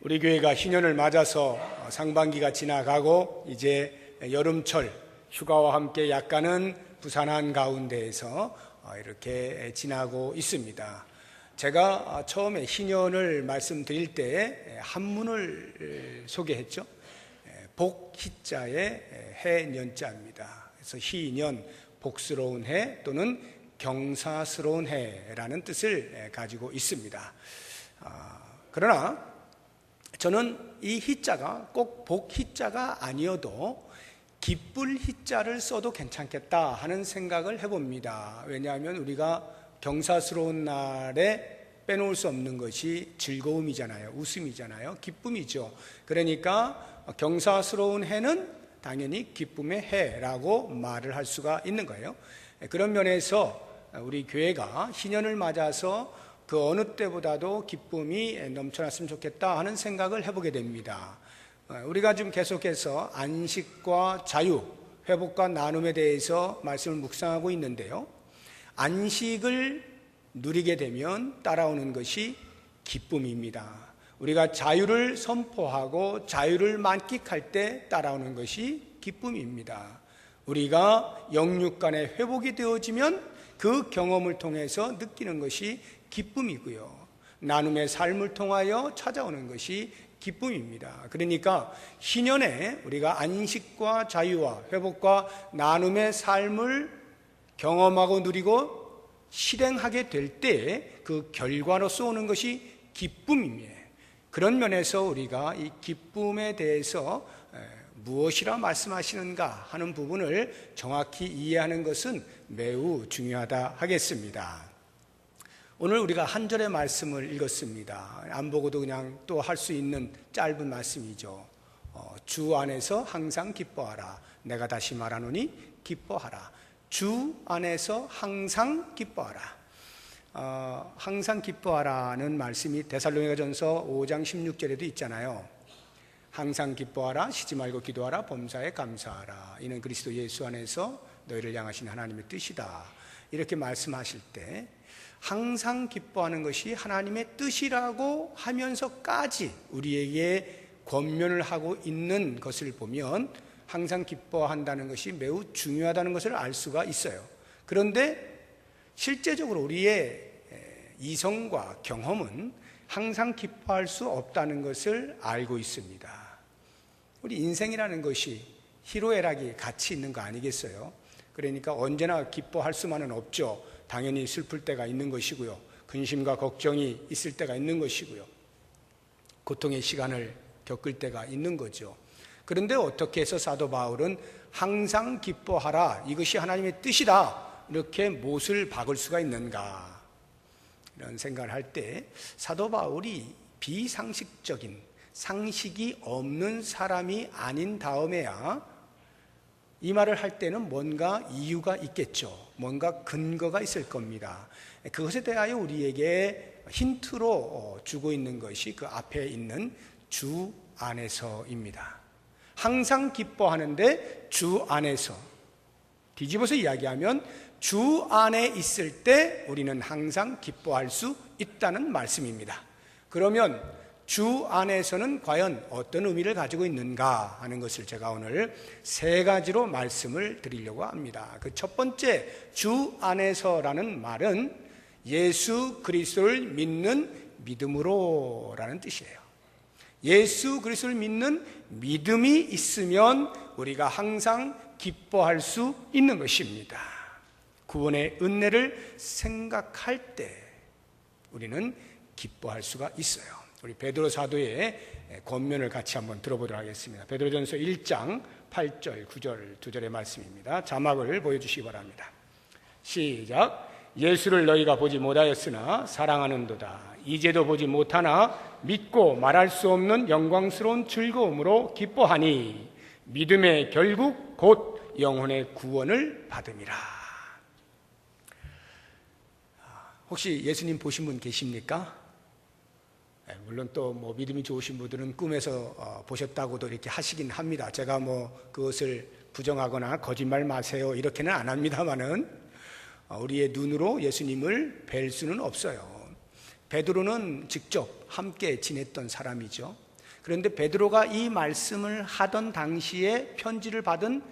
우리 교회가 신년을 맞아서 상반기가 지나가고 이제 여름철 휴가와 함께 약간은 부산한 가운데에서 이렇게 지나고 있습니다. 제가 처음에 희년을 말씀드릴 때 한문을 소개했죠. 복희자의 해년자입니다. 그래서 희년, 복스러운 해 또는 경사스러운 해라는 뜻을 가지고 있습니다. 그러나 저는 이 희자가 꼭 복희자가 아니어도 기쁠 희자를 써도 괜찮겠다 하는 생각을 해봅니다. 왜냐하면 우리가 경사스러운 날에 빼놓을 수 없는 것이 즐거움이잖아요. 웃음이잖아요. 기쁨이죠. 그러니까 경사스러운 해는 당연히 기쁨의 해라고 말을 할 수가 있는 거예요. 그런 면에서 우리 교회가 희년을 맞아서 그 어느 때보다도 기쁨이 넘쳐났으면 좋겠다 하는 생각을 해보게 됩니다. 우리가 지금 계속해서 안식과 자유, 회복과 나눔에 대해서 말씀을 묵상하고 있는데요. 안식을 누리게 되면 따라오는 것이 기쁨입니다. 우리가 자유를 선포하고 자유를 만끽할 때 따라오는 것이 기쁨입니다. 우리가 영육 간의 회복이 되어지면 그 경험을 통해서 느끼는 것이 기쁨이고요. 나눔의 삶을 통하여 찾아오는 것이 기쁨입니다. 그러니까 희년에 우리가 안식과 자유와 회복과 나눔의 삶을 경험하고 누리고 실행하게 될 때 그 결과로서 오는 것이 기쁨입니다. 그런 면에서 우리가 이 기쁨에 대해서 무엇이라 말씀하시는가 하는 부분을 정확히 이해하는 것은 매우 중요하다 하겠습니다. 오늘 우리가 한 절의 말씀을 읽었습니다. 안 보고도 그냥 또 할 수 있는 짧은 말씀이죠. 주 안에서 항상 기뻐하라. 내가 다시 말하노니 기뻐하라. 주 안에서 항상 기뻐하라. 항상 기뻐하라는 말씀이 데살로니가전서 5장 16절에도 있잖아요. 항상 기뻐하라. 쉬지 말고 기도하라. 범사에 감사하라. 이는 그리스도 예수 안에서 너희를 향하신 하나님의 뜻이다. 이렇게 말씀하실 때 항상 기뻐하는 것이 하나님의 뜻이라고 하면서까지 우리에게 권면을 하고 있는 것을 보면 항상 기뻐한다는 것이 매우 중요하다는 것을 알 수가 있어요. 그런데 실제적으로 우리의 이성과 경험은 항상 기뻐할 수 없다는 것을 알고 있습니다. 우리 인생이라는 것이 희로애락이 같이 있는 거 아니겠어요? 그러니까 언제나 기뻐할 수만은 없죠. 당연히 슬플 때가 있는 것이고요. 근심과 걱정이 있을 때가 있는 것이고요. 고통의 시간을 겪을 때가 있는 거죠. 그런데 어떻게 해서 사도 바울은 항상 기뻐하라. 이것이 하나님의 뜻이다. 이렇게 못을 박을 수가 있는가. 이런 생각을 할 때 사도 바울이 비상식적인 상식이 없는 사람이 아닌 다음에야 이 말을 할 때는 뭔가 이유가 있겠죠. 뭔가 근거가 있을 겁니다. 그것에 대하여 우리에게 힌트로 주고 있는 것이 그 앞에 있는 주 안에서입니다. 항상 기뻐하는데 주 안에서. 뒤집어서 이야기하면 주 안에 있을 때 우리는 항상 기뻐할 수 있다는 말씀입니다. 그러면 주 안에서는 과연 어떤 의미를 가지고 있는가 하는 것을 제가 오늘 세 가지로 말씀을 드리려고 합니다. 그 첫 번째 주 안에서라는 말은 예수 그리스도를 믿는 믿음으로라는 뜻이에요. 예수 그리스도를 믿는 믿음이 있으면 우리가 항상 기뻐할 수 있는 것입니다. 구원의 은혜를 생각할 때 우리는 기뻐할 수가 있어요. 우리 베드로 사도의 권면을 같이 한번 들어보도록 하겠습니다. 베드로전서 1장 8절, 9절, 2절의 말씀입니다. 자막을 보여주시기 바랍니다. 시작. 예수를 너희가 보지 못하였으나 사랑하는도다. 이제도 보지 못하나 믿고 말할 수 없는 영광스러운 즐거움으로 기뻐하니 믿음의 결국 곧 영혼의 구원을 받음이라. 혹시 예수님 보신 분 계십니까? 물론 또 믿음이 좋으신 분들은 꿈에서 보셨다고도 이렇게 하시긴 합니다. 제가 그것을 부정하거나 거짓말 마세요 이렇게는 안 합니다만은 우리의 눈으로 예수님을 뵐 수는 없어요. 베드로는 직접 함께 지냈던 사람이죠. 그런데 베드로가 이 말씀을 하던 당시에 편지를 받은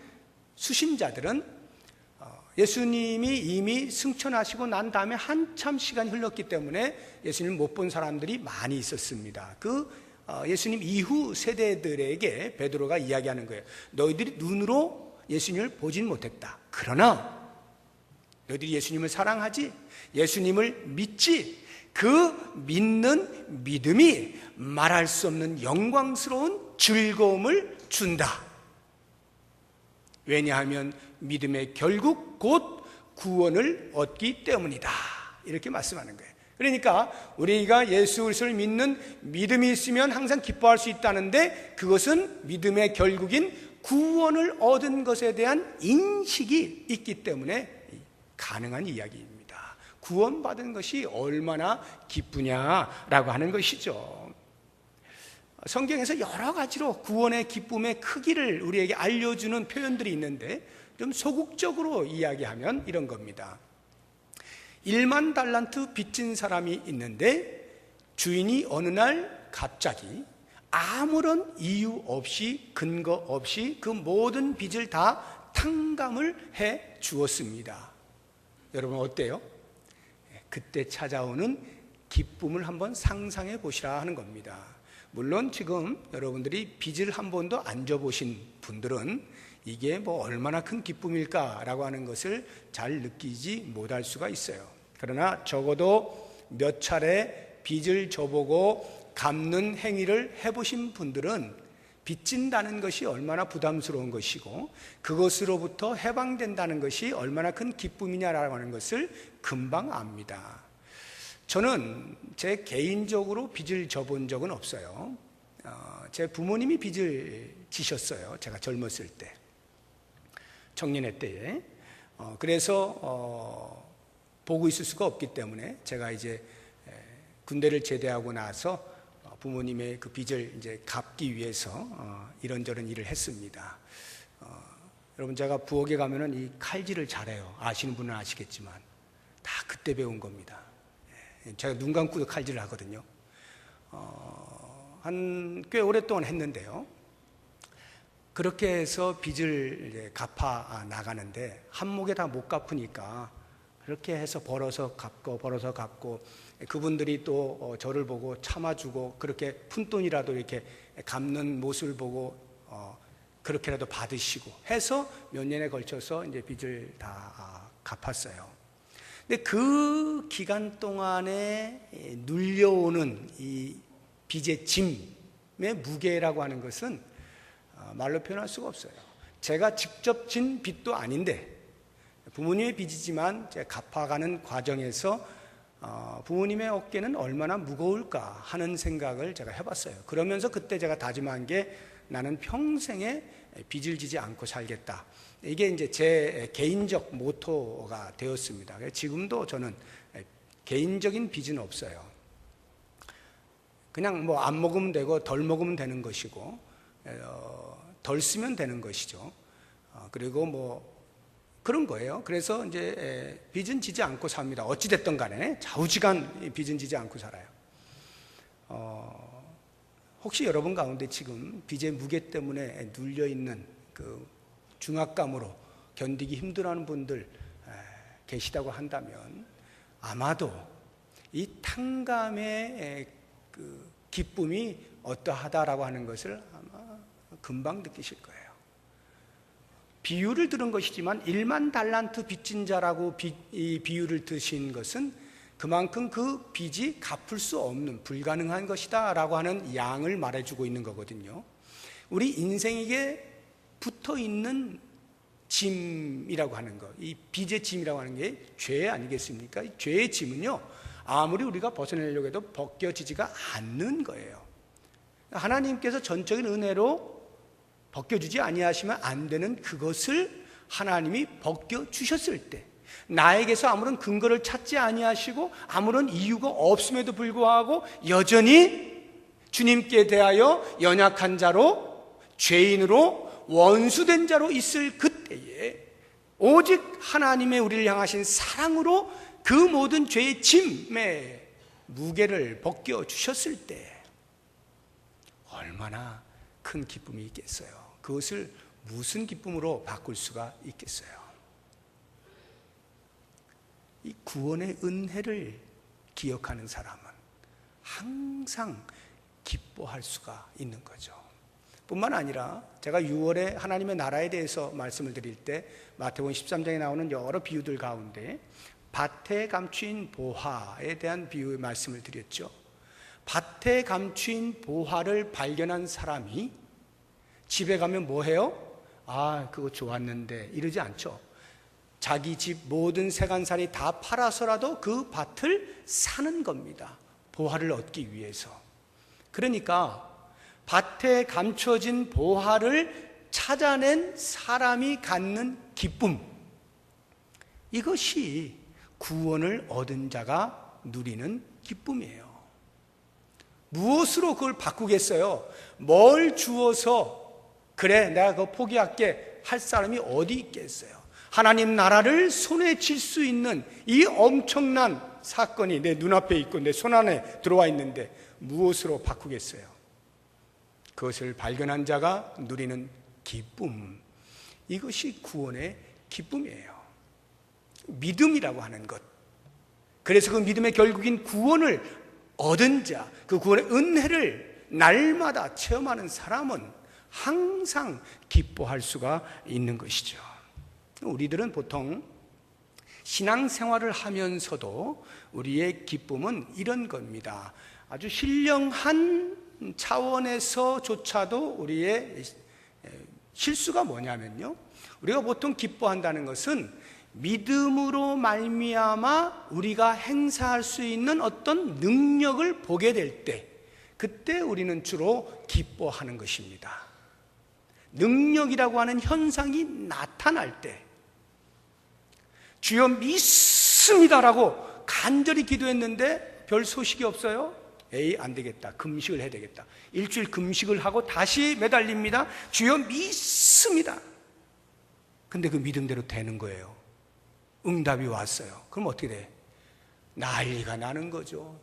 수신자들은 예수님이 이미 승천하시고 난 다음에 한참 시간이 흘렀기 때문에 예수님을 못 본 사람들이 많이 있었습니다. 예수님 이후 세대들에게 베드로가 이야기하는 거예요. 너희들이 눈으로 예수님을 보진 못했다. 그러나 너희들이 예수님을 사랑하지, 예수님을 믿지, 그 믿는 믿음이 말할 수 없는 영광스러운 즐거움을 준다. 왜냐하면 믿음의 결국 곧 구원을 얻기 때문이다. 이렇게 말씀하는 거예요. 그러니까 우리가 예수 그리스도를 믿는 믿음이 있으면 항상 기뻐할 수 있다는데, 그것은 믿음의 결국인 구원을 얻은 것에 대한 인식이 있기 때문에 가능한 이야기입니다. 구원받은 것이 얼마나 기쁘냐라고 하는 것이죠. 성경에서 여러 가지로 구원의 기쁨의 크기를 우리에게 알려주는 표현들이 있는데, 좀 소극적으로 이야기하면 이런 겁니다. 1만 달란트 빚진 사람이 있는데 주인이 어느 날 갑자기 아무런 이유 없이, 근거 없이 그 모든 빚을 다 탕감을 해 주었습니다. 여러분 어때요? 그때 찾아오는 기쁨을 한번 상상해 보시라 하는 겁니다. 물론 지금 여러분들이 빚을 한 번도 안 져보신 분들은 이게 뭐 얼마나 큰 기쁨일까라고 하는 것을 잘 느끼지 못할 수가 있어요. 그러나 적어도 몇 차례 빚을 져보고 갚는 행위를 해보신 분들은 빚진다는 것이 얼마나 부담스러운 것이고 그것으로부터 해방된다는 것이 얼마나 큰 기쁨이냐라고 하는 것을 금방 압니다. 저는 제 개인적으로 빚을 져본 적은 없어요. 제 부모님이 빚을 지셨어요. 제가 젊었을 때, 청년회 때에. 그래서 보고 있을 수가 없기 때문에 제가 이제 군대를 제대하고 나서 부모님의 그 빚을 이제 갚기 위해서 이런저런 일을 했습니다. 여러분, 제가 부엌에 가면은 이 칼질을 잘해요. 아시는 분은 아시겠지만 다 그때 배운 겁니다. 제가 눈 감고도 칼질을 하거든요. 한 꽤 오랫동안 했는데요. 그렇게 해서 빚을 이제 갚아 나가는데 한목에 다 못 갚으니까 그렇게 해서 벌어서 갚고 그분들이 또 저를 보고 참아주고 그렇게 푼돈이라도 이렇게 갚는 모습을 보고 그렇게라도 받으시고 해서 몇 년에 걸쳐서 이제 빚을 다 갚았어요. 근데 그 기간 동안에 눌려오는 이 빚의 짐의 무게라고 하는 것은 말로 표현할 수가 없어요. 제가 직접 진 빚도 아닌데 부모님의 빚이지만 제가 갚아가는 과정에서 부모님의 어깨는 얼마나 무거울까 하는 생각을 제가 해봤어요. 그러면서 그때 제가 다짐한 게 나는 평생에 빚을 지지 않고 살겠다. 이게 이제 제 개인적 모토가 되었습니다. 지금도 저는 개인적인 빚은 없어요. 그냥 뭐 안 먹으면 되고 덜 먹으면 되는 것이고 덜 쓰면 되는 것이죠. 그리고 뭐 그런 거예요. 그래서 이제 빚은 지지 않고 삽니다. 어찌됐든 간에 좌우지간 빚은 지지 않고 살아요. 혹시 여러분 가운데 지금 빚의 무게 때문에 눌려있는 그 중압감으로 견디기 힘들어하는 분들 계시다고 한다면 아마도 이 탕감의 그 기쁨이 어떠하다라고 하는 것을 아마 금방 느끼실 거예요. 비유를 들은 것이지만 1만 달란트 빚진 자라고 이 비유를 드신 것은 그만큼 그 빚이 갚을 수 없는 불가능한 것이다 라고 하는 양을 말해주고 있는 거거든요. 우리 인생에게 붙어있는 짐이라고 하는 것, 이 빚의 짐이라고 하는 게 죄 아니겠습니까? 이 죄의 짐은요, 아무리 우리가 벗어내려고 해도 벗겨지지가 않는 거예요. 하나님께서 전적인 은혜로 벗겨주지 아니하시면 안 되는 그것을 하나님이 벗겨주셨을 때, 나에게서 아무런 근거를 찾지 아니하시고 아무런 이유가 없음에도 불구하고 여전히 주님께 대하여 연약한 자로, 죄인으로, 원수된 자로 있을 그때에 오직 하나님의 우리를 향하신 사랑으로 그 모든 죄의 짐의 무게를 벗겨주셨을 때 얼마나 큰 기쁨이 있겠어요. 그것을 무슨 기쁨으로 바꿀 수가 있겠어요? 이 구원의 은혜를 기억하는 사람은 항상 기뻐할 수가 있는 거죠. 뿐만 아니라 제가 6월에 하나님의 나라에 대해서 말씀을 드릴 때 마태복음 13장에 나오는 여러 비유들 가운데 밭에 감추인 보화에 대한 비유의 말씀을 드렸죠. 밭에 감추인 보화를 발견한 사람이 집에 가면 뭐 해요? 아, 그거 좋았는데 이러지 않죠. 자기 집 모든 세간살이 다 팔아서라도 그 밭을 사는 겁니다. 보화를 얻기 위해서. 그러니까 밭에 감춰진 보화를 찾아낸 사람이 갖는 기쁨, 이것이 구원을 얻은 자가 누리는 기쁨이에요. 무엇으로 그걸 바꾸겠어요? 뭘 주어서 그래 내가 그거 포기할게 할 사람이 어디 있겠어요? 하나님 나라를 손에 쥘 수 있는 이 엄청난 사건이 내 눈앞에 있고 내 손 안에 들어와 있는데 무엇으로 바꾸겠어요? 그것을 발견한 자가 누리는 기쁨, 이것이 구원의 기쁨이에요. 믿음이라고 하는 것. 그래서 그 믿음의 결국인 구원을 얻은 자, 그 구원의 은혜를 날마다 체험하는 사람은 항상 기뻐할 수가 있는 것이죠. 우리들은 보통 신앙생활을 하면서도 우리의 기쁨은 이런 겁니다. 아주 신령한 차원에서조차도 우리의 실수가 뭐냐면요, 우리가 보통 기뻐한다는 것은 믿음으로 말미암아 우리가 행사할 수 있는 어떤 능력을 보게 될 때, 그때 우리는 주로 기뻐하는 것입니다. 능력이라고 하는 현상이 나타날 때, 주여 믿습니다라고 간절히 기도했는데 별 소식이 없어요? 에이, 안 되겠다. 금식을 해야 되겠다. 일주일 금식을 하고 다시 매달립니다. 주여 믿습니다. 근데 그 믿음대로 되는 거예요. 응답이 왔어요. 그럼 어떻게 돼? 난리가 나는 거죠.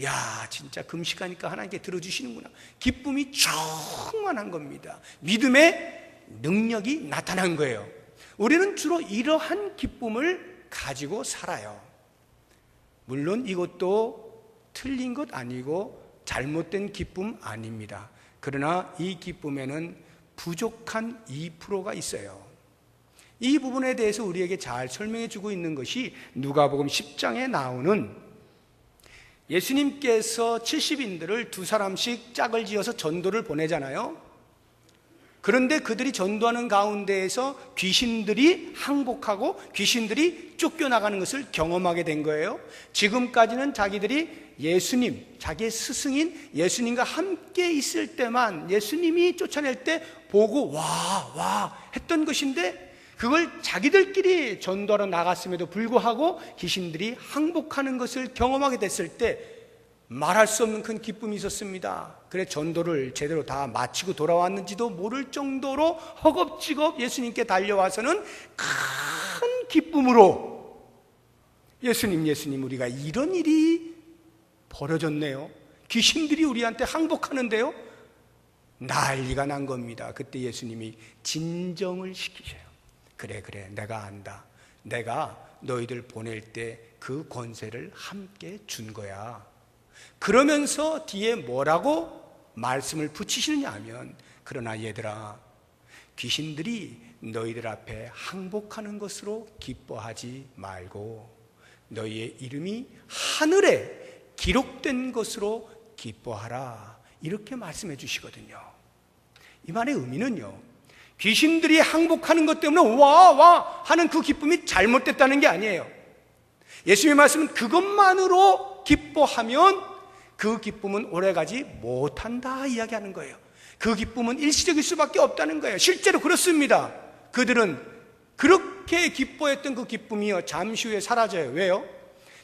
야, 진짜 금식하니까 하나님께 들어주시는구나. 기쁨이 충만한 겁니다. 믿음의 능력이 나타난 거예요. 우리는 주로 이러한 기쁨을 가지고 살아요. 물론 이것도 틀린 것 아니고 잘못된 기쁨 아닙니다. 그러나 이 기쁨에는 부족한 2%가 있어요. 이 부분에 대해서 우리에게 잘 설명해 주고 있는 것이 누가복음 10장에 나오는 예수님께서 70인들을 2사람씩 짝을 지어서 전도를 보내잖아요. 그런데 그들이 전도하는 가운데에서 귀신들이 항복하고 귀신들이 쫓겨나가는 것을 경험하게 된 거예요. 지금까지는 자기들이 예수님, 자기의 스승인 예수님과 함께 있을 때만 예수님이 쫓아낼 때 보고 와 했던 것인데, 그걸 자기들끼리 전도하러 나갔음에도 불구하고 귀신들이 항복하는 것을 경험하게 됐을 때 말할 수 없는 큰 기쁨이 있었습니다. 그래 전도를 제대로 다 마치고 돌아왔는지도 모를 정도로 허겁지겁 예수님께 달려와서는 큰 기쁨으로 예수님 우리가 이런 일이 벌어졌네요. 귀신들이 우리한테 항복하는데요. 난리가 난 겁니다. 그때 예수님이 진정을 시키셔요. 그래 내가 안다. 내가 너희들 보낼 때 그 권세를 함께 준 거야. 그러면서 뒤에 뭐라고 말씀을 붙이시느냐 하면, 그러나 얘들아, 귀신들이 너희들 앞에 항복하는 것으로 기뻐하지 말고 너희의 이름이 하늘에 기록된 것으로 기뻐하라. 이렇게 말씀해 주시거든요. 이 말의 의미는요, 귀신들이 항복하는 것 때문에 와 하는 그 기쁨이 잘못됐다는 게 아니에요. 예수님의 말씀은 그것만으로 기뻐하면 그 기쁨은 오래가지 못한다 이야기하는 거예요. 그 기쁨은 일시적일 수밖에 없다는 거예요. 실제로 그렇습니다. 그들은 그렇게 기뻐했던 그 기쁨이요, 잠시 후에 사라져요. 왜요?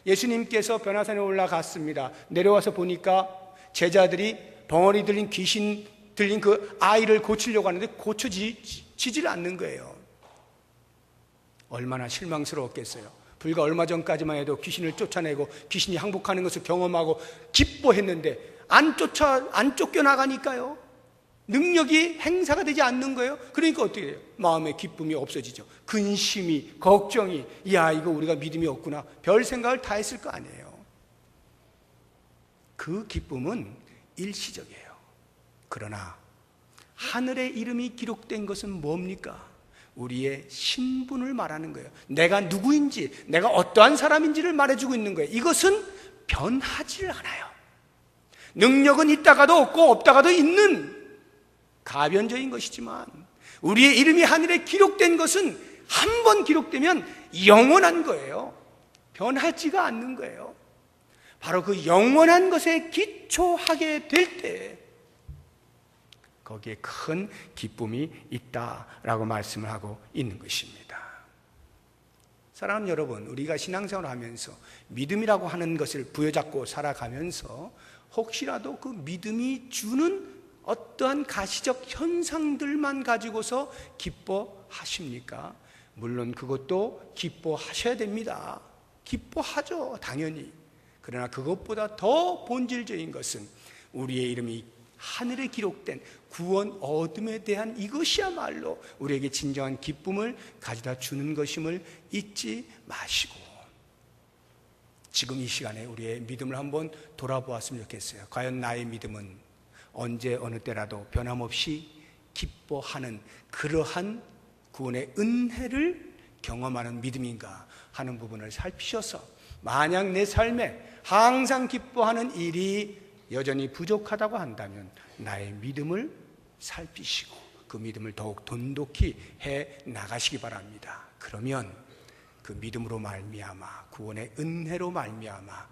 예수님께서 변화산에 올라갔습니다. 내려와서 보니까 제자들이 벙어리 들린 귀신 들린 그 아이를 고치려고 하는데 고쳐지질 않는 거예요. 얼마나 실망스러웠겠어요. 불과 얼마 전까지만 해도 귀신을 쫓아내고 귀신이 항복하는 것을 경험하고 기뻐했는데 안 쫓겨나가니까요. 능력이 행사가 되지 않는 거예요. 그러니까 어떻게 돼요? 마음의 기쁨이 없어지죠. 근심이, 걱정이, 야, 이거 우리가 믿음이 없구나, 별 생각을 다 했을 거 아니에요. 그 기쁨은 일시적이에요. 그러나 하늘의 이름이 기록된 것은 뭡니까? 우리의 신분을 말하는 거예요. 내가 누구인지, 내가 어떠한 사람인지를 말해주고 있는 거예요. 이것은 변하지를 않아요. 능력은 있다가도 없고 없다가도 있는 가변적인 것이지만, 우리의 이름이 하늘에 기록된 것은 한 번 기록되면 영원한 거예요. 변하지가 않는 거예요. 바로 그 영원한 것에 기초하게 될 때 거기에 큰 기쁨이 있다라고 말씀을 하고 있는 것입니다. 사랑하는 여러분, 우리가 신앙생활을 하면서 믿음이라고 하는 것을 부여잡고 살아가면서 혹시라도 그 믿음이 주는 어떠한 가시적 현상들만 가지고서 기뻐하십니까? 물론 그것도 기뻐하셔야 됩니다. 기뻐하죠, 당연히. 그러나 그것보다 더 본질적인 것은 우리의 이름이 하늘에 기록된 구원 얻음에 대한 이것이야말로 우리에게 진정한 기쁨을 가져다 주는 것임을 잊지 마시고, 지금 이 시간에 우리의 믿음을 한번 돌아보았으면 좋겠어요. 과연 나의 믿음은 언제 어느 때라도 변함없이 기뻐하는 그러한 구원의 은혜를 경험하는 믿음인가 하는 부분을 살피셔서, 만약 내 삶에 항상 기뻐하는 일이 여전히 부족하다고 한다면 나의 믿음을 살피시고 그 믿음을 더욱 돈독히 해 나가시기 바랍니다. 그러면 그 믿음으로 말미암아, 구원의 은혜로 말미암아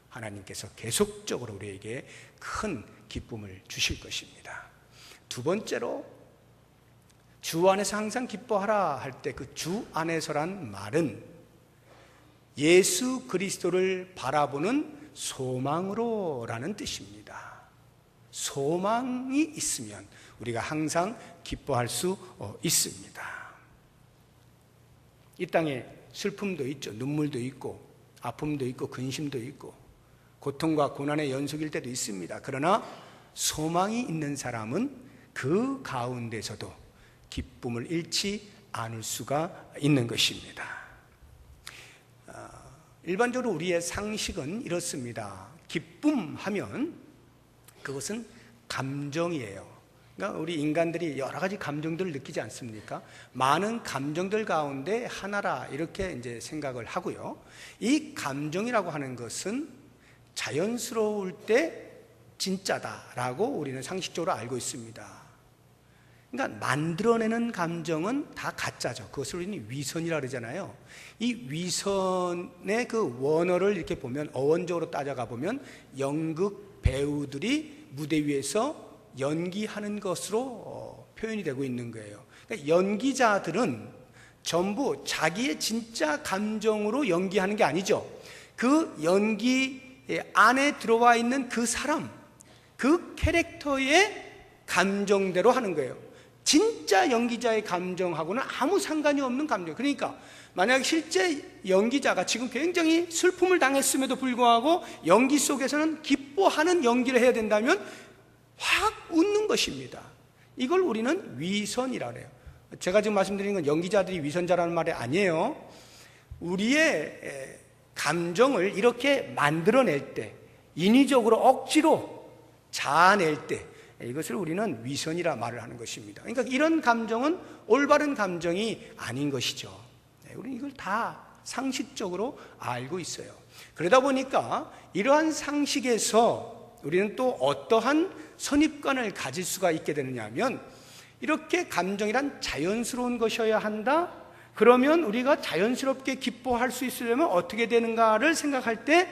하나님께서 계속적으로 우리에게 큰 기쁨을 주실 것입니다. 두 번째로, 주 안에서 항상 기뻐하라 할 때 그 주 안에서란 말은 예수 그리스도를 바라보는 소망으로라는 뜻입니다. 소망이 있으면 우리가 항상 기뻐할 수 있습니다. 이 땅에 슬픔도 있죠. 눈물도 있고 아픔도 있고 근심도 있고 고통과 고난의 연속일 때도 있습니다. 그러나 소망이 있는 사람은 그 가운데서도 기쁨을 잃지 않을 수가 있는 것입니다. 일반적으로 우리의 상식은 이렇습니다. 기쁨 하면 그것은 감정이에요. 그러니까 우리 인간들이 여러 가지 감정들을 느끼지 않습니까? 많은 감정들 가운데 하나라 이렇게 이제 생각을 하고요. 이 감정이라고 하는 것은 자연스러울 때 진짜다라고 우리는 상식적으로 알고 있습니다. 그러니까 만들어내는 감정은 다 가짜죠. 그것을 우리는 위선이라고 그러잖아요. 이 위선의 그 원어를 이렇게 보면, 어원적으로 따져가 보면 연극 배우들이 무대 위에서 연기하는 것으로 표현이 되고 있는 거예요. 그러니까 연기자들은 전부 자기의 진짜 감정으로 연기하는 게 아니죠. 그 연기 안에 들어와 있는 그 사람, 그 캐릭터의 감정대로 하는 거예요. 진짜 연기자의 감정하고는 아무 상관이 없는 감정. 그러니까 만약 실제 연기자가 지금 굉장히 슬픔을 당했음에도 불구하고 연기 속에서는 기뻐하는 연기를 해야 된다면 확 웃는 것입니다. 이걸 우리는 위선이라고 해요. 제가 지금 말씀드린 건 연기자들이 위선자라는 말이 아니에요. 우리의 감정을 이렇게 만들어낼 때, 인위적으로 억지로 자아낼 때, 이것을 우리는 위선이라 말을 하는 것입니다. 그러니까 이런 감정은 올바른 감정이 아닌 것이죠. 우리는 이걸 다 상식적으로 알고 있어요. 그러다 보니까 이러한 상식에서 우리는 또 어떠한 선입관을 가질 수가 있게 되느냐 하면, 이렇게 감정이란 자연스러운 것이어야 한다? 그러면 우리가 자연스럽게 기뻐할 수 있으려면 어떻게 되는가를 생각할 때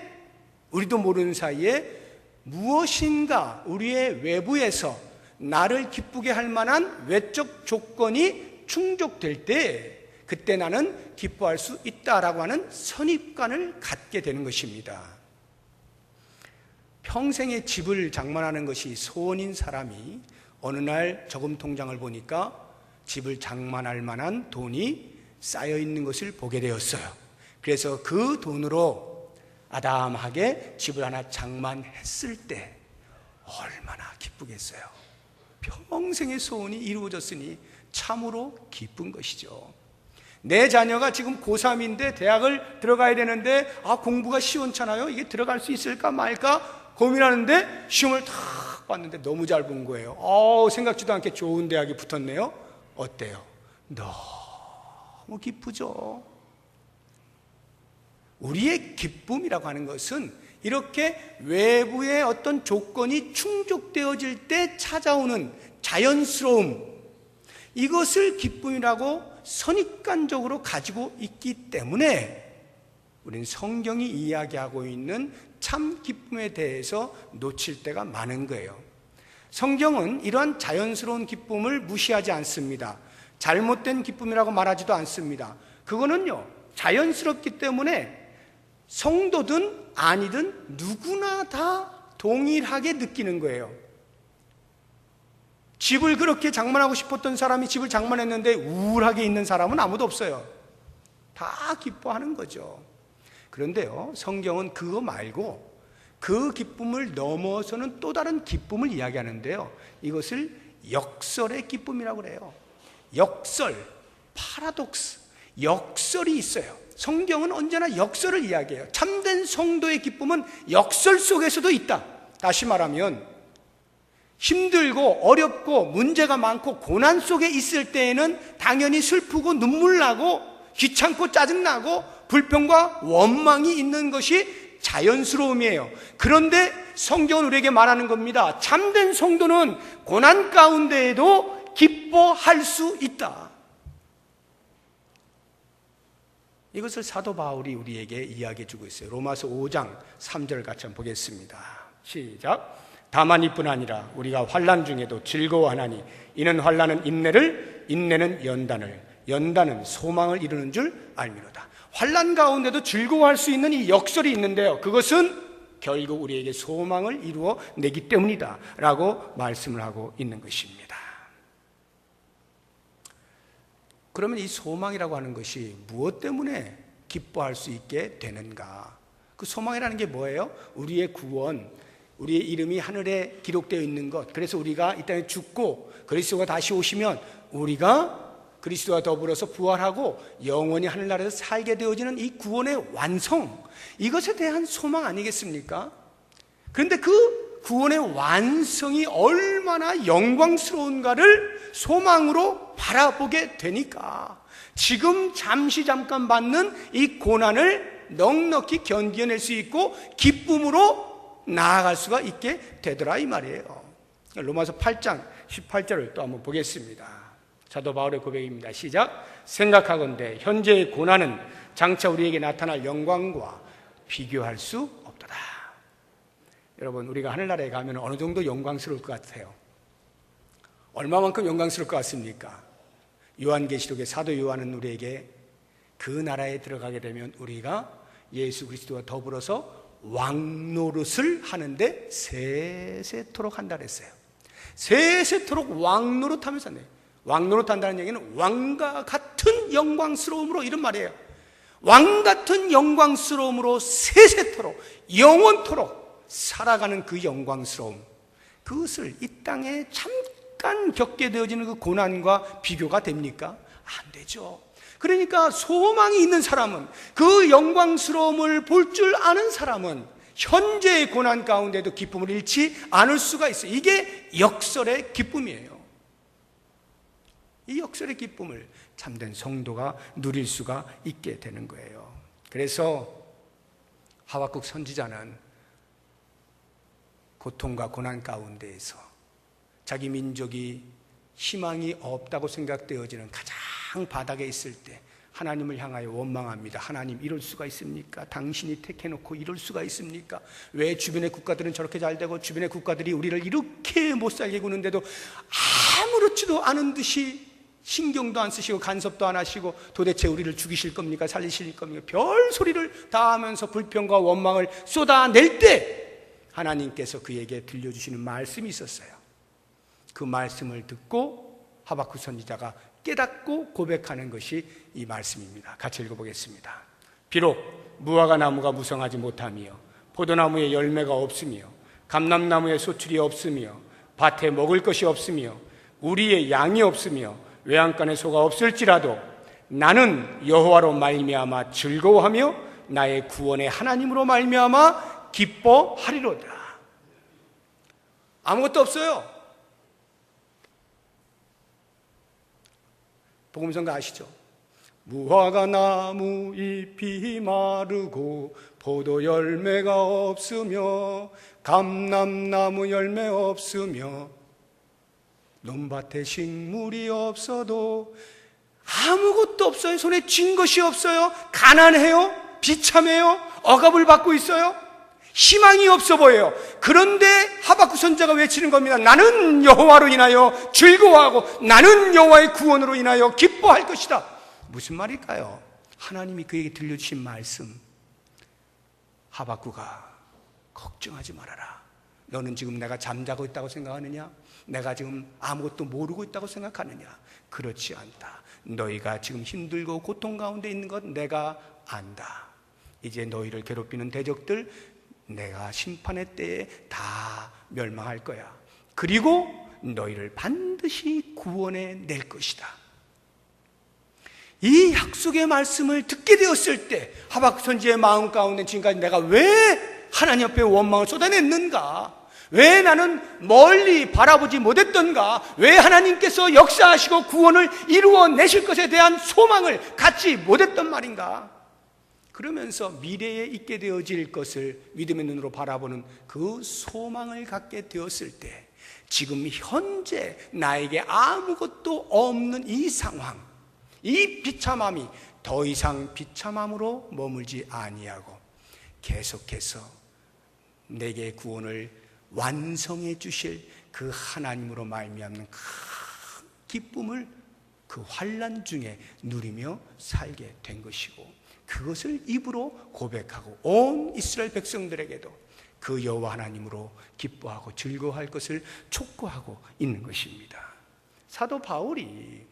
우리도 모르는 사이에 무엇인가 우리의 외부에서 나를 기쁘게 할 만한 외적 조건이 충족될 때 그때 나는 기뻐할 수 있다라고 하는 선입관을 갖게 되는 것입니다. 평생의 집을 장만하는 것이 소원인 사람이 어느 날 저금 통장을 보니까 집을 장만할 만한 돈이 쌓여 있는 것을 보게 되었어요. 그래서 그 돈으로 아담하게 집을 하나 장만했을 때 얼마나 기쁘겠어요. 평생의 소원이 이루어졌으니 참으로 기쁜 것이죠. 내 자녀가 지금 고3인데 대학을 들어가야 되는데 공부가 시원찮아요. 이게 들어갈 수 있을까 말까 고민하는데 시험을 탁 봤는데 너무 잘 본 거예요. 생각지도 않게 좋은 대학이 붙었네요. 어때요? 너무 기쁘죠. 우리의 기쁨이라고 하는 것은 이렇게 외부의 어떤 조건이 충족되어질 때 찾아오는 자연스러움, 이것을 기쁨이라고 선입관적으로 가지고 있기 때문에 우리는 성경이 이야기하고 있는 참 기쁨에 대해서 놓칠 때가 많은 거예요. 성경은 이러한 자연스러운 기쁨을 무시하지 않습니다. 잘못된 기쁨이라고 말하지도 않습니다. 그거는요, 자연스럽기 때문에 성도든 아니든 누구나 다 동일하게 느끼는 거예요. 집을 그렇게 장만하고 싶었던 사람이 집을 장만했는데 우울하게 있는 사람은 아무도 없어요. 다 기뻐하는 거죠. 그런데요, 성경은 그거 말고 그 기쁨을 넘어서는 또 다른 기쁨을 이야기하는데요, 이것을 역설의 기쁨이라고 그래요. 역설, 파라독스, 역설이 있어요. 성경은 언제나 역설을 이야기해요. 참된 성도의 기쁨은 역설 속에서도 있다. 다시 말하면 힘들고 어렵고 문제가 많고 고난 속에 있을 때에는 당연히 슬프고 눈물 나고 귀찮고 짜증나고 불평과 원망이 있는 것이 자연스러움이에요. 그런데 성경은 우리에게 말하는 겁니다. 참된 성도는 고난 가운데에도 기뻐할 수 있다. 이것을 사도 바울이 우리에게 이야기해 주고 있어요. 로마서 5장 3절 같이 한번 보겠습니다. 시작. 다만 이뿐 아니라 우리가 환난 중에도 즐거워하나니 이는 환난은 인내를, 인내는 연단을, 연단은 소망을 이루는 줄 알미로다. 환난 가운데도 즐거워할 수 있는 이 역설이 있는데요, 그것은 결국 우리에게 소망을 이루어 내기 때문이다 라고 말씀을 하고 있는 것입니다. 그러면 이 소망이라고 하는 것이 무엇 때문에 기뻐할 수 있게 되는가? 그 소망이라는 게 뭐예요? 우리의 구원, 우리의 이름이 하늘에 기록되어 있는 것, 그래서 우리가 이 땅에 죽고 그리스도가 다시 오시면 우리가 그리스도와 더불어서 부활하고 영원히 하늘나라에서 살게 되어지는 이 구원의 완성, 이것에 대한 소망 아니겠습니까? 그런데 그 구원의 완성이 얼마나 영광스러운가를 소망으로 바라보게 되니까 지금 잠깐 받는 이 고난을 넉넉히 견뎌낼 수 있고 기쁨으로 나아갈 수가 있게 되더라 이 말이에요. 로마서 8장 18절을 또 한번 보겠습니다. 사도 바울의 고백입니다. 시작. 생각하건대 현재의 고난은 장차 우리에게 나타날 영광과 비교할 수 없도다. 여러분, 우리가 하늘나라에 가면 어느 정도 영광스러울 것 같아요? 얼마만큼 영광스러울 것 같습니까? 요한계시록의 사도 요한은 우리에게 그 나라에 들어가게 되면 우리가 예수 그리스도와 더불어서 왕노릇을 하는데 세세토록 한다 그랬어요. 세세토록 왕노릇 하면서 한대요. 왕노릇 한다는 얘기는 왕과 같은 영광스러움으로, 이런 말이에요. 왕 같은 영광스러움으로 세세토록 영원토록 살아가는 그 영광스러움, 그것을 이 땅에 잠깐 겪게 되어지는 그 고난과 비교가 됩니까? 안 되죠. 그러니까 소망이 있는 사람은, 그 영광스러움을 볼 줄 아는 사람은 현재의 고난 가운데도 기쁨을 잃지 않을 수가 있어요. 이게 역설의 기쁨이에요. 이 역설의 기쁨을 참된 성도가 누릴 수가 있게 되는 거예요. 그래서 하박국 선지자는 고통과 고난 가운데에서 자기 민족이 희망이 없다고 생각되어지는 가장 바닥에 있을 때 하나님을 향하여 원망합니다. 하나님, 이럴 수가 있습니까? 당신이 택해놓고 이럴 수가 있습니까? 왜 주변의 국가들은 저렇게 잘 되고 주변의 국가들이 우리를 이렇게 못 살게 구는데도 아무렇지도 않은 듯이 신경도 안 쓰시고 간섭도 안 하시고 도대체 우리를 죽이실 겁니까? 살리실 겁니까? 별 소리를 다 하면서 불평과 원망을 쏟아낼 때 하나님께서 그에게 들려주시는 말씀이 있었어요. 그 말씀을 듣고 하박국 선지자가 깨닫고 고백하는 것이 이 말씀입니다. 같이 읽어보겠습니다. 비록 무화과 나무가 무성하지 못하며 포도나무에 열매가 없으며 감람나무에 소출이 없으며 밭에 먹을 것이 없으며 우리의 양이 없으며 외양간에 소가 없을지라도 나는 여호와로 말미암아 즐거워하며 나의 구원의 하나님으로 말미암아 기뻐하리로다. 아무것도 없어요. 복음성가 아시죠? 무화과 나무 잎이 마르고 포도 열매가 없으며 감람나무 열매 없으며 논밭에 식물이 없어도 아무것도 없어요. 손에 쥔 것이 없어요. 가난해요. 비참해요. 억압을 받고 있어요. 희망이 없어 보여요. 그런데 하박국 선지자가 외치는 겁니다. 나는 여호와로 인하여 즐거워하고 나는 여호와의 구원으로 인하여 기뻐할 것이다. 무슨 말일까요? 하나님이 그에게 들려주신 말씀. 하박국아, 걱정하지 말아라. 너는 지금 내가 잠자고 있다고 생각하느냐? 내가 지금 아무것도 모르고 있다고 생각하느냐? 그렇지 않다. 너희가 지금 힘들고 고통 가운데 있는 것 내가 안다. 이제 너희를 괴롭히는 대적들 내가 심판의 때에 다 멸망할 거야. 그리고 너희를 반드시 구원해 낼 것이다. 이 약속의 말씀을 듣게 되었을 때 하박국 선지자의 마음 가운데 지금까지 내가 왜 하나님 앞에 원망을 쏟아냈는가? 왜 나는 멀리 바라보지 못했던가? 왜 하나님께서 역사하시고 구원을 이루어내실 것에 대한 소망을 갖지 못했던 말인가? 그러면서 미래에 있게 되어질 것을 믿음의 눈으로 바라보는 그 소망을 갖게 되었을 때 지금 현재 나에게 아무것도 없는 이 상황, 이 비참함이 더 이상 비참함으로 머물지 아니하고 계속해서 내게 구원을 완성해 주실 그 하나님으로 말미암는 큰 기쁨을 그 환난 중에 누리며 살게 된 것이고, 그것을 입으로 고백하고 온 이스라엘 백성들에게도 그 여호와 하나님으로 기뻐하고 즐거워할 것을 촉구하고 있는 것입니다. 사도 바울이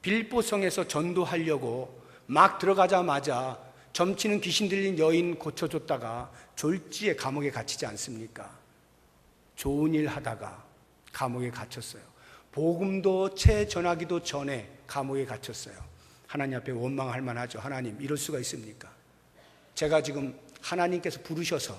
빌립보성에서 전도하려고 막 들어가자마자 점치는 귀신 들린 여인 고쳐줬다가 졸지에 감옥에 갇히지 않습니까? 좋은 일 하다가 감옥에 갇혔어요. 복음도 채 전하기도 전에 감옥에 갇혔어요. 하나님 앞에 원망할 만하죠. 하나님, 이럴 수가 있습니까? 제가 지금 하나님께서 부르셔서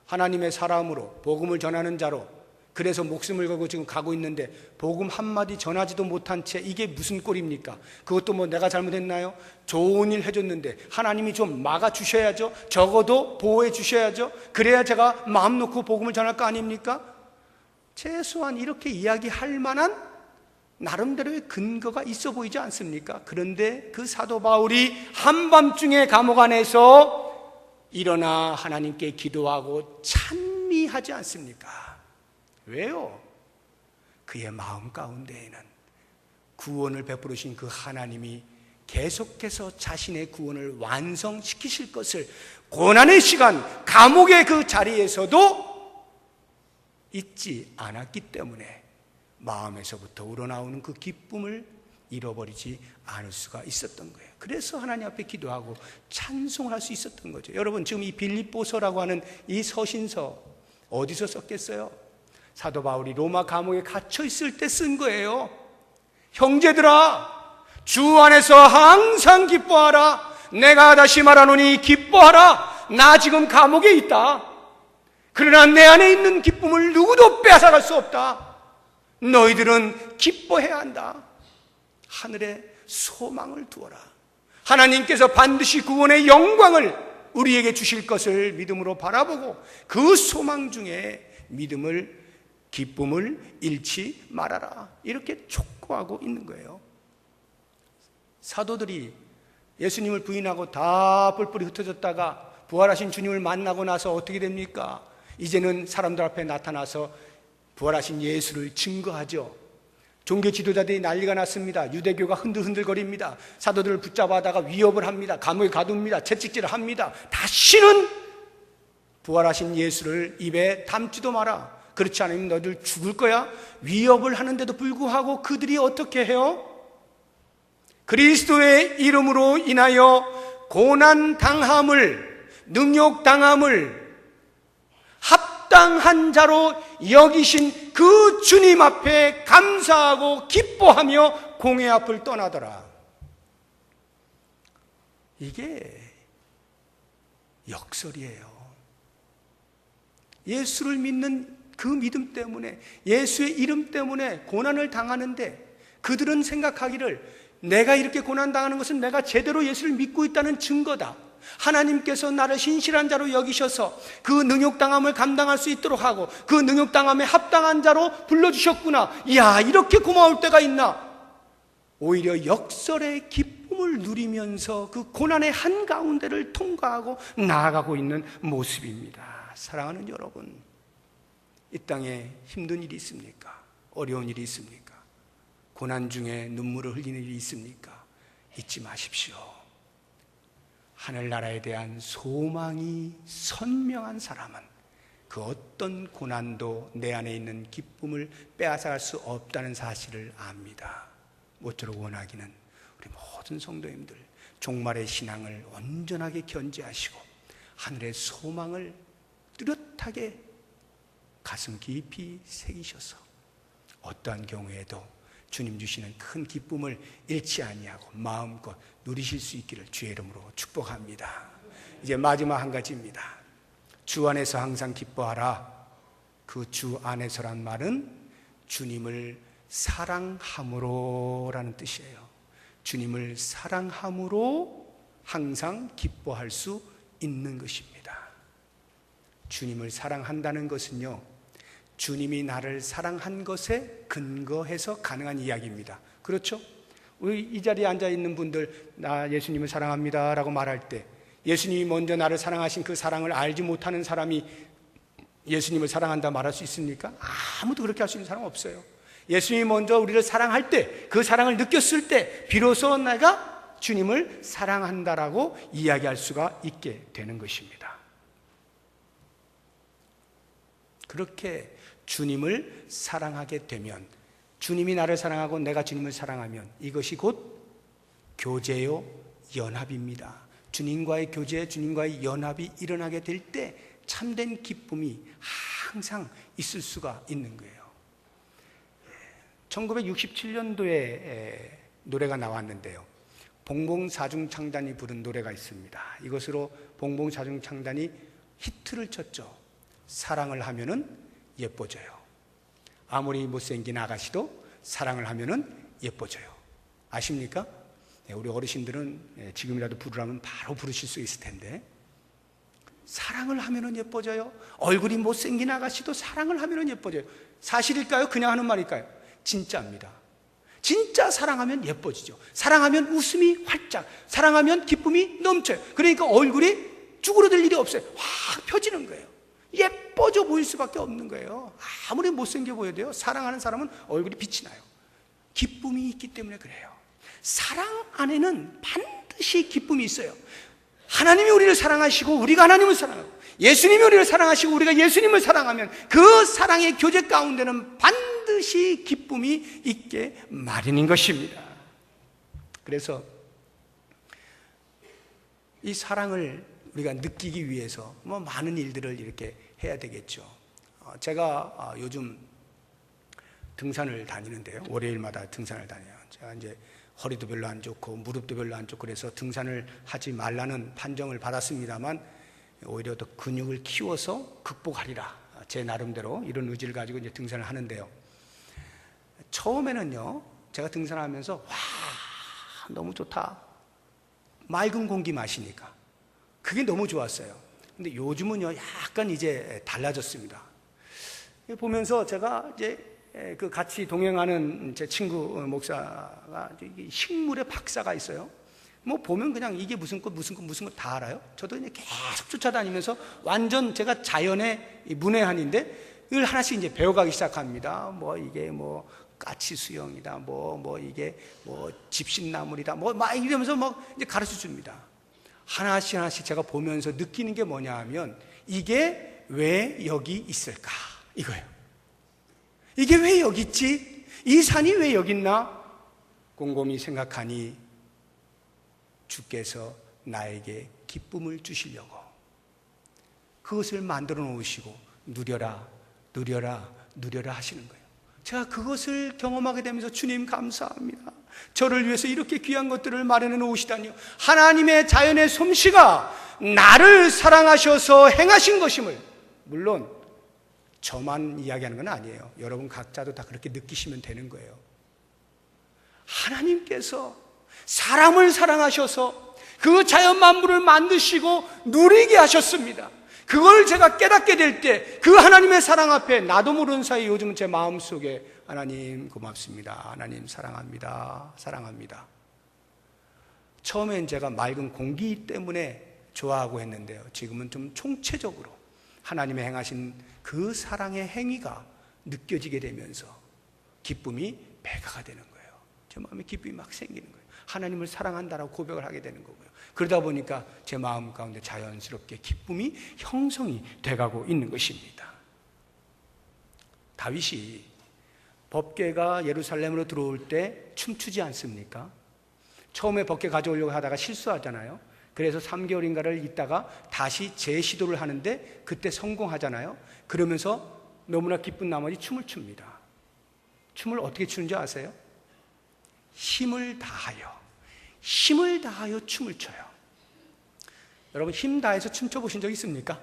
하나님의 사람으로 복음을 전하는 자로 그래서 목숨을 걸고 지금 가고 있는데 복음 한마디 전하지도 못한 채 이게 무슨 꼴입니까? 그것도 뭐 내가 잘못했나요? 좋은 일 해줬는데 하나님이 좀 막아주셔야죠. 적어도 보호해 주셔야죠. 그래야 제가 마음 놓고 복음을 전할 거 아닙니까? 최소한 이렇게 이야기할 만한 나름대로의 근거가 있어 보이지 않습니까? 그런데 그 사도 바울이 한밤중에 감옥 안에서 일어나 하나님께 기도하고 찬미하지 않습니까? 왜요? 그의 마음 가운데에는 구원을 베풀으신 그 하나님이 계속해서 자신의 구원을 완성시키실 것을 고난의 시간, 감옥의 그 자리에서도 잊지 않았기 때문에 마음에서부터 우러나오는 그 기쁨을 잃어버리지 않을 수가 있었던 거예요. 그래서 하나님 앞에 기도하고 찬송을 할 수 있었던 거죠. 여러분, 지금 이 빌립보서라고 하는 이 서신서 어디서 썼겠어요? 사도 바울이 로마 감옥에 갇혀 있을 때 쓴 거예요. 형제들아, 주 안에서 항상 기뻐하라. 내가 다시 말하노니 기뻐하라. 나 지금 감옥에 있다. 그러나 내 안에 있는 기쁨을 누구도 빼앗아갈 수 없다. 너희들은 기뻐해야 한다. 하늘에 소망을 두어라. 하나님께서 반드시 구원의 영광을 우리에게 주실 것을 믿음으로 바라보고 그 소망 중에 믿음을, 기쁨을 잃지 말아라. 이렇게 촉구하고 있는 거예요. 사도들이 예수님을 부인하고 다 뿔뿔이 흩어졌다가 부활하신 주님을 만나고 나서 어떻게 됩니까? 이제는 사람들 앞에 나타나서 부활하신 예수를 증거하죠. 종교 지도자들이 난리가 났습니다. 유대교가 흔들흔들거립니다. 사도들을 붙잡아다가 위협을 합니다. 감옥에 가둡니다. 채찍질을 합니다. 다시는 부활하신 예수를 입에 담지도 마라. 그렇지 않으면 너희들 죽을 거야. 위협을 하는데도 불구하고 그들이 어떻게 해요? 그리스도의 이름으로 인하여 고난당함을, 능욕당함을 합당한 자로 여기신 그 주님 앞에 감사하고 기뻐하며 공회 앞을 떠나더라. 이게 역설이에요. 예수를 믿는 그 믿음 때문에, 예수의 이름 때문에 고난을 당하는데 그들은 생각하기를 내가 이렇게 고난당하는 것은 내가 제대로 예수를 믿고 있다는 증거다. 하나님께서 나를 신실한 자로 여기셔서 그 능욕당함을 감당할 수 있도록 하고 그 능욕당함에 합당한 자로 불러주셨구나. 이야, 이렇게 고마울 때가 있나? 오히려 역설의 기쁨을 누리면서 그 고난의 한가운데를 통과하고 나아가고 있는 모습입니다. 사랑하는 여러분, 이 땅에 힘든 일이 있습니까? 어려운 일이 있습니까? 고난 중에 눈물을 흘리는 일이 있습니까? 잊지 마십시오. 하늘나라에 대한 소망이 선명한 사람은 그 어떤 고난도 내 안에 있는 기쁨을 빼앗아갈 수 없다는 사실을 압니다. 모쪼록 원하기는 우리 모든 성도님들 종말의 신앙을 온전하게 견지하시고 하늘의 소망을 뚜렷하게 가슴 깊이 새기셔서 어떠한 경우에도 주님 주시는 큰 기쁨을 잃지 아니하고 마음껏 누리실 수 있기를 주의 이름으로 축복합니다. 이제 마지막 한 가지입니다. 주 안에서 항상 기뻐하라. 그 주 안에서란 말은 주님을 사랑함으로 라는 뜻이에요. 주님을 사랑함으로 항상 기뻐할 수 있는 것입니다. 주님을 사랑한다는 것은요, 주님이 나를 사랑한 것에 근거해서 가능한 이야기입니다. 그렇죠? 우리 이 자리에 앉아있는 분들, 나 예수님을 사랑합니다 라고 말할 때 예수님이 먼저 나를 사랑하신 그 사랑을 알지 못하는 사람이 예수님을 사랑한다 말할 수 있습니까? 아무도 그렇게 할 수 있는 사람 없어요. 예수님이 먼저 우리를 사랑할 때, 그 사랑을 느꼈을 때 비로소 내가 주님을 사랑한다라고 이야기할 수가 있게 되는 것입니다. 그렇게 주님을 사랑하게 되면, 주님이 나를 사랑하고 내가 주님을 사랑하면 이것이 곧 교제요 연합입니다. 주님과의 교제, 주님과의 연합이 일어나게 될 때 참된 기쁨이 항상 있을 수가 있는 거예요. 1967년도에 노래가 나왔는데요, 봉봉사중창단이 부른 노래가 있습니다. 이것으로 봉봉사중창단이 히트를 쳤죠. 사랑을 하면은 예뻐져요. 아무리 못생긴 아가씨도 사랑을 하면은 예뻐져요. 아십니까? 우리 어르신들은 지금이라도 부르라면 바로 부르실 수 있을 텐데, 사랑을 하면은 예뻐져요. 얼굴이 못생긴 아가씨도 사랑을 하면은 예뻐져요. 사실일까요? 그냥 하는 말일까요? 진짜입니다. 진짜 사랑하면 예뻐지죠. 사랑하면 웃음이 활짝, 사랑하면 기쁨이 넘쳐요. 그러니까 얼굴이 쭈그러들 일이 없어요. 확 펴지는 거예요. 예뻐져 보일 수밖에 없는 거예요. 아무리 못생겨 보여도요, 사랑하는 사람은 얼굴이 빛이 나요. 기쁨이 있기 때문에 그래요. 사랑 안에는 반드시 기쁨이 있어요. 하나님이 우리를 사랑하시고 우리가 하나님을 사랑하고, 예수님이 우리를 사랑하시고 우리가 예수님을 사랑하면 그 사랑의 교제 가운데는 반드시 기쁨이 있게 마련인 것입니다. 그래서 이 사랑을 우리가 느끼기 위해서 많은 일들을 이렇게 해야 되겠죠. 제가 요즘 등산을 다니는데요, 월요일마다 등산을 다녀요. 제가 이제 허리도 별로 안 좋고 무릎도 별로 안 좋고 그래서 등산을 하지 말라는 판정을 받았습니다만 오히려 더 근육을 키워서 극복하리라, 제 나름대로 이런 의지를 가지고 이제 등산을 하는데요, 처음에는요 제가 등산하면서 와, 너무 좋다, 맑은 공기 마시니까 그게 너무 좋았어요. 근데 요즘은요 약간 이제 달라졌습니다. 보면서 제가 이제 그 같이 동행하는 제 친구 목사가 식물의 박사가 있어요. 보면 그냥 이게 무슨 꽃 다 알아요. 저도 이제 계속 쫓아다니면서 완전 제가 자연의 문외한인데 이걸 하나씩 이제 배워가기 시작합니다. 이게 까치 수영이다, 이게 집신나물이다, 막 이러면서 이제 가르쳐 줍니다. 하나씩 제가 보면서 느끼는 게 뭐냐 하면, 이게 왜 여기 있을까? 이거예요. 이게 왜 여기 있지? 이 산이 왜 여기 있나? 곰곰이 생각하니 주께서 나에게 기쁨을 주시려고 그것을 만들어 놓으시고 누려라, 누려라, 누려라 하시는 거예요. 제가 그것을 경험하게 되면서 주님 감사합니다. 저를 위해서 이렇게 귀한 것들을 마련해 놓으시다니요. 하나님의 자연의 솜씨가 나를 사랑하셔서 행하신 것임을, 물론 저만 이야기하는 건 아니에요. 여러분 각자도 다 그렇게 느끼시면 되는 거예요. 하나님께서 사람을 사랑하셔서 그 자연 만물을 만드시고 누리게 하셨습니다. 그걸 제가 깨닫게 될 때 그 하나님의 사랑 앞에 나도 모르는 사이 요즘 제 마음속에 하나님 고맙습니다, 하나님 사랑합니다, 사랑합니다. 처음엔 제가 맑은 공기 때문에 좋아하고 했는데요, 지금은 좀 총체적으로 하나님의 행하신 그 사랑의 행위가 느껴지게 되면서 기쁨이 배가가 되는 거예요. 제 마음에 기쁨이 막 생기는 거예요. 하나님을 사랑한다라고 고백을 하게 되는 거고요. 그러다 보니까 제 마음 가운데 자연스럽게 기쁨이 형성이 돼가고 있는 것입니다. 다윗이 법궤가 예루살렘으로 들어올 때 춤추지 않습니까? 처음에 법궤 가져오려고 하다가 실수하잖아요. 그래서 3개월인가를 있다가 다시 재시도를 하는데 그때 성공하잖아요. 그러면서 너무나 기쁜 나머지 춤을 춥니다. 춤을 어떻게 추는지 아세요? 힘을 다하여 춤을 춰요. 여러분 힘 다해서 춤춰 보신 적 있습니까?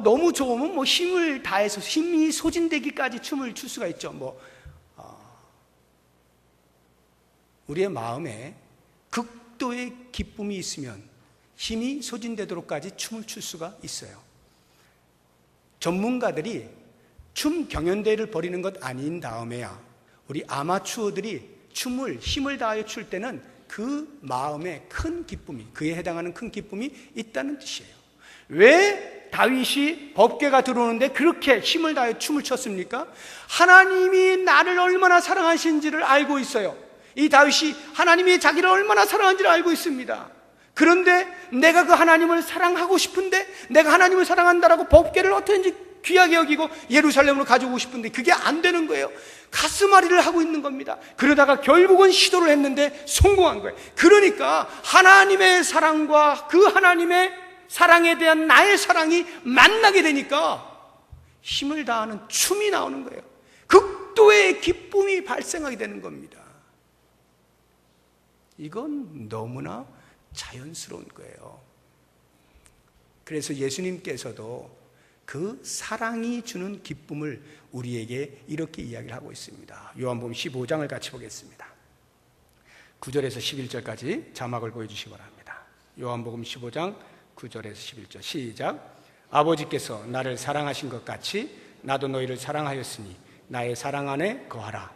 너무 좋으면 뭐 힘을 다해서 힘이 소진되기까지 춤을 출 수가 있죠. 우리의 마음에 극도의 기쁨이 있으면 힘이 소진되도록까지 춤을 출 수가 있어요. 전문가들이 춤 경연대회를 벌이는 것 아닌 다음에야 우리 아마추어들이 춤을 힘을 다하여 출 때는 그 마음에 큰 기쁨이, 그에 해당하는 큰 기쁨이 있다는 뜻이에요. 왜 다윗이 법궤가 들어오는데 그렇게 힘을 다하여 춤을 췄습니까? 하나님이 나를 얼마나 사랑하신지를 알고 있어요. 이 다윗이 하나님이 자기를 얼마나 사랑하는지를 알고 있습니다. 그런데 내가 그 하나님을 사랑하고 싶은데, 내가 하나님을 사랑한다라고 법궤를 어떻게든지 귀하게 여기고 예루살렘으로 가져오고 싶은데 그게 안 되는 거예요. 가슴앓이를 하고 있는 겁니다. 그러다가 결국은 시도를 했는데 성공한 거예요. 그러니까 하나님의 사랑과 그 하나님의 사랑에 대한 나의 사랑이 만나게 되니까 힘을 다하는 춤이 나오는 거예요. 극도의 기쁨이 발생하게 되는 겁니다. 이건 너무나 자연스러운 거예요. 그래서 예수님께서도 그 사랑이 주는 기쁨을 우리에게 이렇게 이야기를 하고 있습니다. 요한복음 15장을 같이 보겠습니다. 9절에서 11절까지 자막을 보여주시기 바랍니다. 요한복음 15장 9절에서 11절 시작. 아버지께서 나를 사랑하신 것 같이 나도 너희를 사랑하였으니 나의 사랑 안에 거하라.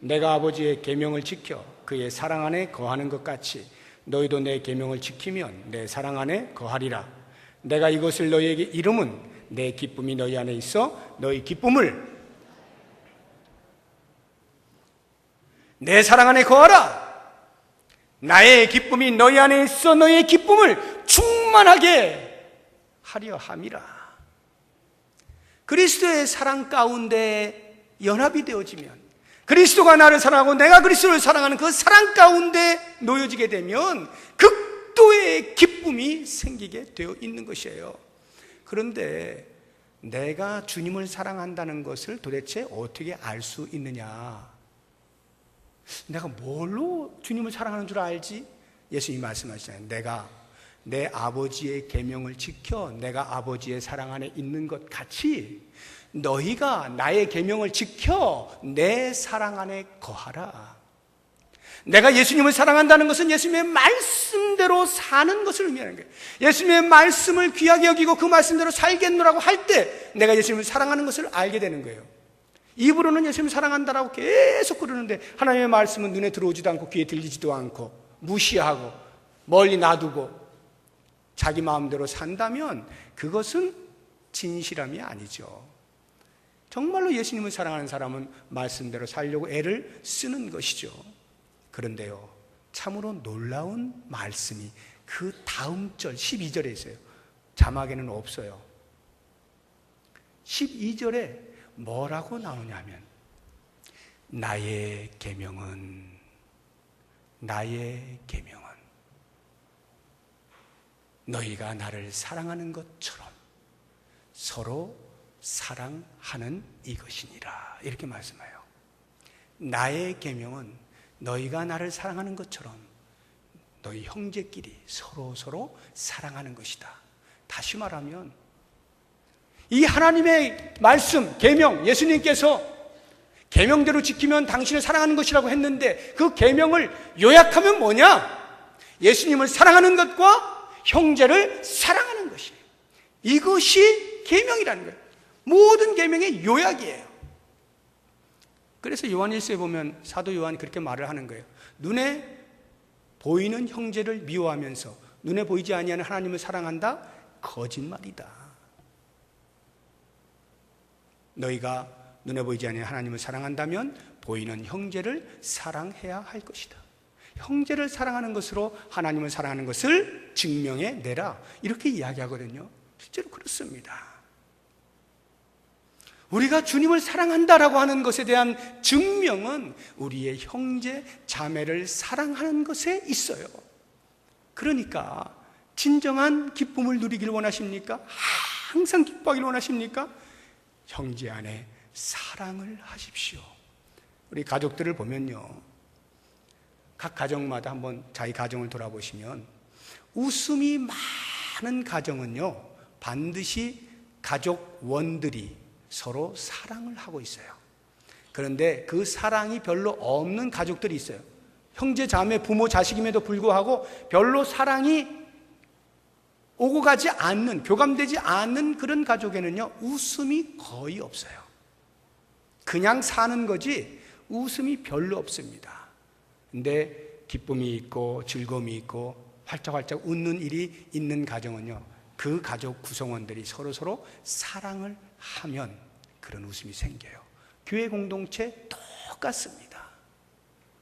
내가 아버지의 계명을 지켜 그의 사랑 안에 거하는 것 같이 너희도 내 계명을 지키면 내 사랑 안에 거하리라. 내가 이것을 너희에게 이름은 내 기쁨이 너희 안에 있어 너희 기쁨을, 내 사랑 안에 거하라. 나의 기쁨이 너희 안에 있어 너희의 기쁨을 충만하게 하려 함이라. 그리스도의 사랑 가운데 연합이 되어지면, 그리스도가 나를 사랑하고 내가 그리스도를 사랑하는 그 사랑 가운데 놓여지게 되면 극도의 기쁨이 생기게 되어 있는 것이에요. 그런데 내가 주님을 사랑한다는 것을 도대체 어떻게 알 수 있느냐? 내가 뭘로 주님을 사랑하는 줄 알지? 예수님이 말씀하시잖아요. 내가 내 아버지의 계명을 지켜 내가 아버지의 사랑 안에 있는 것 같이 너희가 나의 계명을 지켜 내 사랑 안에 거하라. 내가 예수님을 사랑한다는 것은 예수님의 말씀대로 사는 것을 의미하는 거예요. 예수님의 말씀을 귀하게 여기고 그 말씀대로 살겠노라고 할 때 내가 예수님을 사랑하는 것을 알게 되는 거예요. 입으로는 예수님을 사랑한다라고 계속 그러는데 하나님의 말씀은 눈에 들어오지도 않고 귀에 들리지도 않고 무시하고 멀리 놔두고 자기 마음대로 산다면 그것은 진실함이 아니죠. 정말로 예수님을 사랑하는 사람은 말씀대로 살려고 애를 쓰는 것이죠. 그런데요, 참으로 놀라운 말씀이 그 다음 절 12절에 있어요. 자막에는 없어요. 12절에 뭐라고 나오냐면 나의 계명은 너희가 나를 사랑하는 것처럼 서로 사랑하는 이것이니라. 이렇게 말씀해요. 나의 계명은 너희가 나를 사랑하는 것처럼 너희 형제끼리 서로 사랑하는 것이다. 다시 말하면 이 하나님의 말씀, 계명, 예수님께서 계명대로 지키면 당신을 사랑하는 것이라고 했는데 그 계명을 요약하면 뭐냐? 예수님을 사랑하는 것과 형제를 사랑하는 것이에요. 이것이 계명이라는 거예요. 모든 계명의 요약이에요. 그래서 요한일서에 보면 사도 요한이 그렇게 말을 하는 거예요. 눈에 보이는 형제를 미워하면서 눈에 보이지 아니하는 하나님을 사랑한다? 거짓말이다. 너희가 눈에 보이지 아니하는 하나님을 사랑한다면 보이는 형제를 사랑해야 할 것이다. 형제를 사랑하는 것으로 하나님을 사랑하는 것을 증명해내라. 이렇게 이야기하거든요. 실제로 그렇습니다. 우리가 주님을 사랑한다라고 하는 것에 대한 증명은 우리의 형제, 자매를 사랑하는 것에 있어요. 그러니까 진정한 기쁨을 누리기를 원하십니까? 항상 기뻐하기를 원하십니까? 형제 안에 사랑을 하십시오. 우리 가족들을 보면요, 각 가정마다 한번 자기 가정을 돌아보시면 웃음이 많은 가정은요, 반드시 가족원들이 서로 사랑을 하고 있어요. 그런데 그 사랑이 별로 없는 가족들이 있어요. 형제, 자매, 부모, 자식임에도 불구하고 별로 사랑이 오고 가지 않는, 교감되지 않는 그런 가족에는요, 웃음이 거의 없어요. 그냥 사는 거지 웃음이 별로 없습니다. 근데 기쁨이 있고 즐거움이 있고 활짝활짝 웃는 일이 있는 가정은요, 그 가족 구성원들이 서로 사랑을 하면 그런 웃음이 생겨요. 교회 공동체 똑같습니다.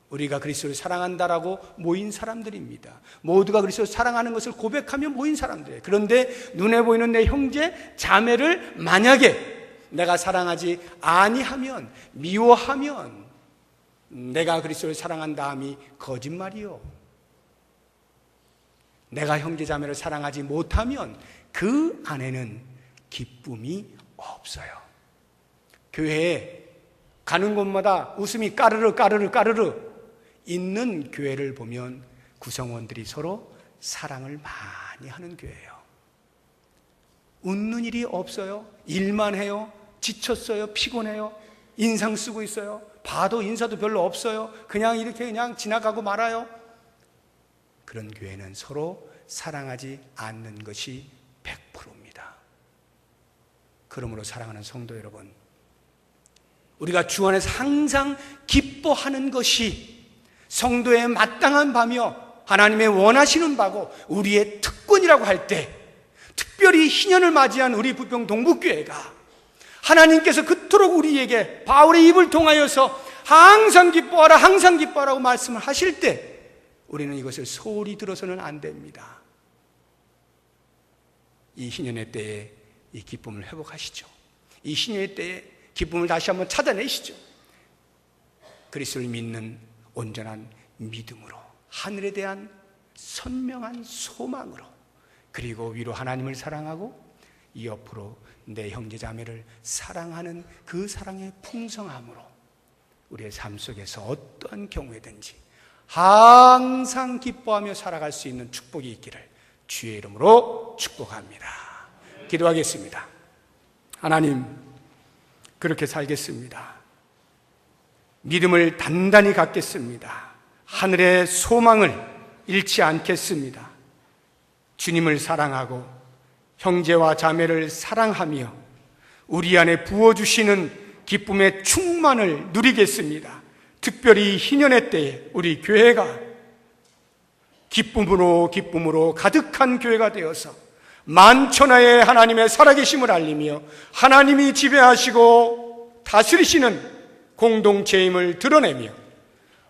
우리가 그리스도를 사랑한다라고 모인 사람들입니다. 모두가 그리스도를 사랑하는 것을 고백하며 모인 사람들이에요. 그런데 눈에 보이는 내 형제, 자매를 만약에 내가 사랑하지 아니하면, 미워하면 내가 그리스도를 사랑한다함이 거짓말이요. 내가 형제, 자매를 사랑하지 못하면 그 안에는 기쁨이 없어요. 교회에 가는 곳마다 웃음이 까르르 있는 교회를 보면 구성원들이 서로 사랑을 많이 하는 교회예요. 웃는 일이 없어요. 일만 해요. 지쳤어요. 피곤해요. 인상 쓰고 있어요. 봐도 인사도 별로 없어요. 그냥 이렇게 그냥 지나가고 말아요. 그런 교회는 서로 사랑하지 않는 것이 100%입니다. 그러므로 사랑하는 성도 여러분, 우리가 주 안에서 항상 기뻐하는 것이 성도의 마땅한 바며 하나님의 원하시는 바고 우리의 특권이라고 할 때, 특별히 희년을 맞이한 우리 부평 동북교회가 하나님께서 그토록 우리에게 바울의 입을 통하여서 항상 기뻐하라고 말씀을 하실 때 우리는 이것을 소홀히 들어서는 안 됩니다. 이 희년의 때에 이 기쁨을 회복하시죠. 이 희년의 때에 기쁨을 다시 한번 찾아내시죠. 그리스도를 믿는 온전한 믿음으로, 하늘에 대한 선명한 소망으로, 그리고 위로 하나님을 사랑하고 옆으로 내 형제자매를 사랑하는 그 사랑의 풍성함으로 우리의 삶 속에서 어떠한 경우에든지 항상 기뻐하며 살아갈 수 있는 축복이 있기를 주의 이름으로 축복합니다. 기도하겠습니다. 하나님, 그렇게 살겠습니다. 믿음을 단단히 갖겠습니다. 하늘의 소망을 잃지 않겠습니다. 주님을 사랑하고 형제와 자매를 사랑하며 우리 안에 부어주시는 기쁨의 충만을 누리겠습니다. 특별히 희년의 때에 우리 교회가 기쁨으로 가득한 교회가 되어서 만천하의 하나님의 살아계심을 알리며 하나님이 지배하시고 다스리시는 공동체임을 드러내며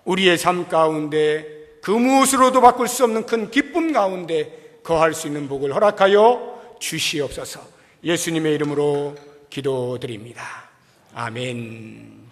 우리의 삶 가운데 그 무엇으로도 바꿀 수 없는 큰 기쁨 가운데 거할 수 있는 복을 허락하여 주시옵소서. 예수님의 이름으로 기도드립니다. 아멘.